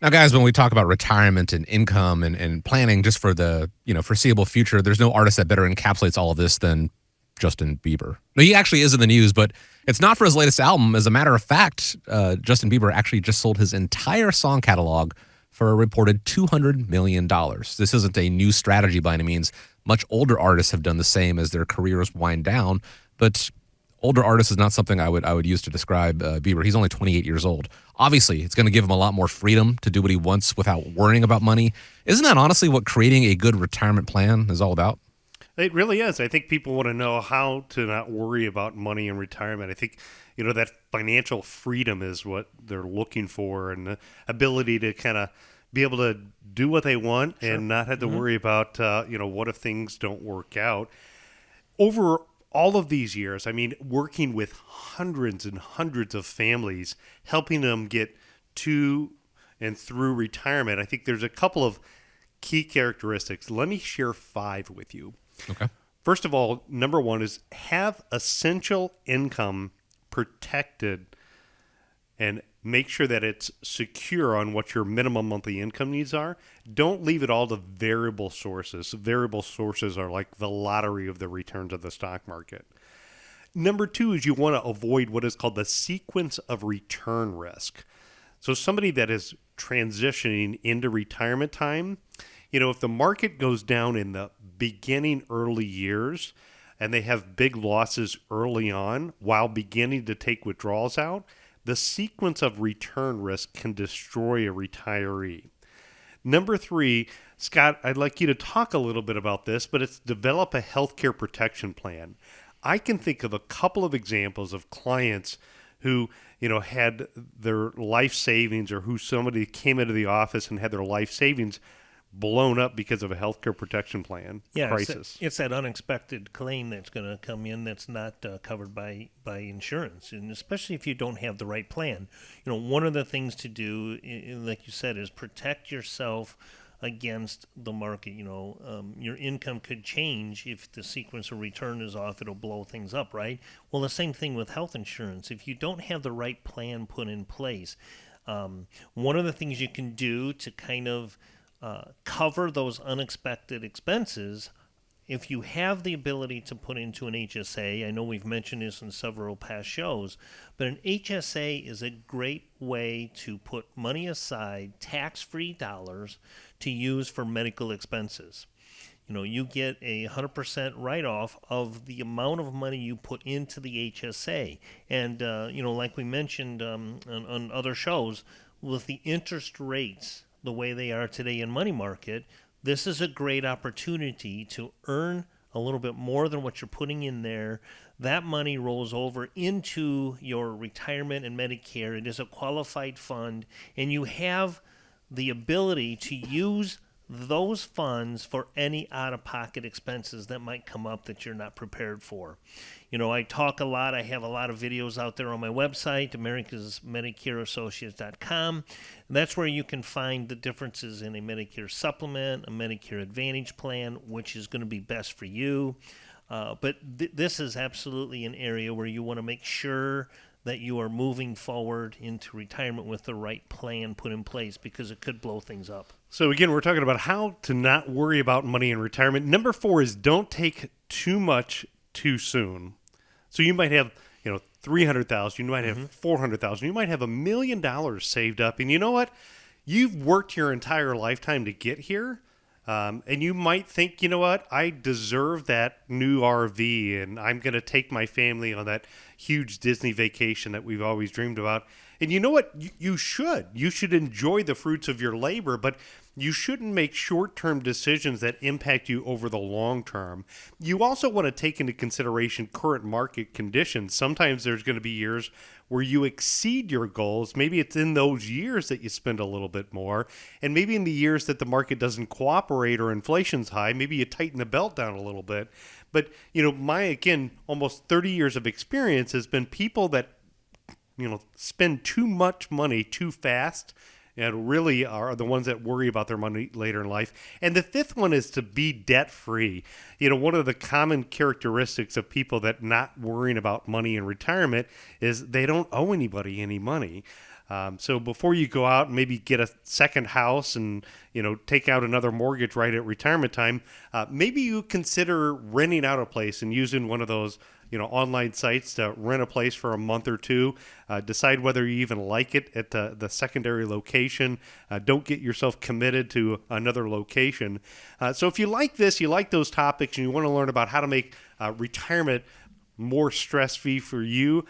Now, guys, when we talk about retirement and income and planning just for the foreseeable future, there's no artist that better encapsulates all of this than Justin Bieber. No, he actually is in the news, but it's not for his latest album. As a matter of fact, Justin Bieber actually just sold his entire song catalog for a reported $200 million. This isn't a new strategy by any means. Much older artists have done the same as their careers wind down, but older artist is not something I would use to describe Bieber. He's only 28 years old. Obviously, it's going to give him a lot more freedom to do what he wants without worrying about money. Isn't that honestly what creating a good retirement plan is all about? It really is. I think people want to know how to not worry about money in retirement. I think, that financial freedom is what they're looking for, and the ability to kind of be able to do what they want and not have to worry about, what if things don't work out. Over all of these years, I mean, working with hundreds and hundreds of families, helping them get to and through retirement, I think there's a couple of key characteristics. Let me share 5 with you. Okay. First of all, number 1 is have essential income protected and make sure that it's secure on what your minimum monthly income needs are. Don't leave it all to variable sources. Variable sources are like the lottery of the returns of the stock market. Number 2 is you want to avoid what is called the sequence of return risk. So somebody that is transitioning into retirement time, if the market goes down in the beginning early years and they have big losses early on while beginning to take withdrawals out, the sequence of return risk can destroy a retiree. Number 3, Scott, I'd like you to talk a little bit about this, but it's develop a healthcare protection plan. I can think of a couple of examples of clients who, had their life savings, or who somebody came into the office and had their life savings blown up because of a healthcare protection plan crisis. It's that unexpected claim that's going to come in that's not covered by insurance, and especially if you don't have the right plan. One of the things to do, like you said, is protect yourself against the market. Your income could change if the sequence of return is off. It'll blow things up, right? Well, the same thing with health insurance. If you don't have the right plan put in place, one of the things you can do to kind of cover those unexpected expenses, if you have the ability to put into an HSA, I know we've mentioned this in several past shows, but an HSA is a great way to put money aside, tax-free dollars, to use for medical expenses. You get a 100% write-off of the amount of money you put into the HSA. And, like we mentioned on other shows, with the interest rates the way they are today in money market, this is a great opportunity to earn a little bit more than what you're putting in there. That money rolls over into your retirement and Medicare. It is a qualified fund, and you have the ability to use those funds for any out-of-pocket expenses that might come up that you're not prepared for. I talk a lot. I have a lot of videos out there on my website, americasretirementheadquarters.com. That's where you can find the differences in a Medicare supplement, a Medicare Advantage plan, which is going to be best for you. But this is absolutely an area where you want to make sure that you are moving forward into retirement with the right plan put in place, because it could blow things up. So again, we're talking about how to not worry about money in retirement. Number 4 is don't take too much too soon. So you might have, $300,000, you might have $400,000, you might have $1 million saved up, and you know what? You've worked your entire lifetime to get here. And you might think, I deserve that new RV, and I'm going to take my family on that huge Disney vacation that we've always dreamed about. And you know what? You should. You should enjoy the fruits of your labor, but you shouldn't make short-term decisions that impact you over the long term. You also want to take into consideration current market conditions. Sometimes there's going to be years where you exceed your goals. Maybe it's in those years that you spend a little bit more. And maybe in the years that the market doesn't cooperate or inflation's high, maybe you tighten the belt down a little bit. But, my almost 30 years of experience has been people that, spend too much money too fast and really are the ones that worry about their money later in life. And the 5th one is to be debt-free. One of the common characteristics of people that not worrying about money in retirement is they don't owe anybody any money. So before you go out and maybe get a second house and take out another mortgage right at retirement time, maybe you consider renting out a place and using one of those online sites to rent a place for a month or two. Decide whether you even like it at the secondary location. Don't get yourself committed to another location. So if you like this, you like those topics, and you want to learn about how to make retirement more stress-free for you,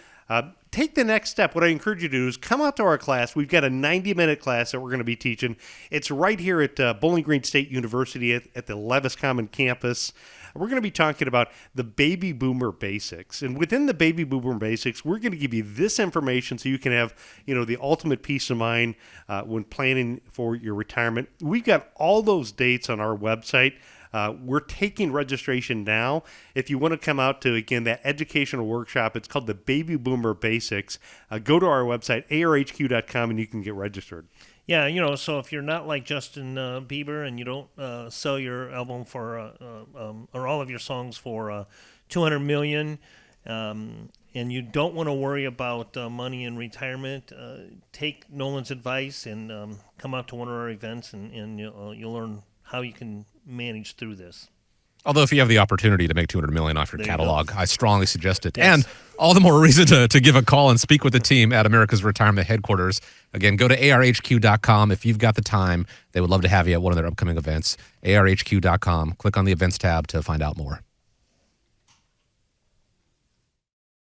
take the next step. What I encourage you to do is come out to our class. We've got a 90-minute class that we're going to be teaching. It's right here at Bowling Green State University at the Levis Common campus. We're going to be talking about the baby boomer basics. And within the baby boomer basics, we're going to give you this information so you can have, the ultimate peace of mind when planning for your retirement. We've got all those dates on our website. We're taking registration now. If you want to come out to, again, that educational workshop, it's called the Baby Boomer Basics. Go to our website, arhq.com, and you can get registered. Yeah, so if you're not like Justin Bieber and you don't sell your album for or all of your songs for $200 million, and you don't want to worry about money in retirement, take Nolan's advice and come out to one of our events, and you'll learn how you can manage through this. Although if you have the opportunity to make $200 million off your catalog, I strongly suggest it. Yes. And all the more reason to give a call and speak with the team at America's Retirement Headquarters. Again, go to arhq.com. If you've got the time, they would love to have you at one of their upcoming events. arhq.com. Click on the events tab to find out more.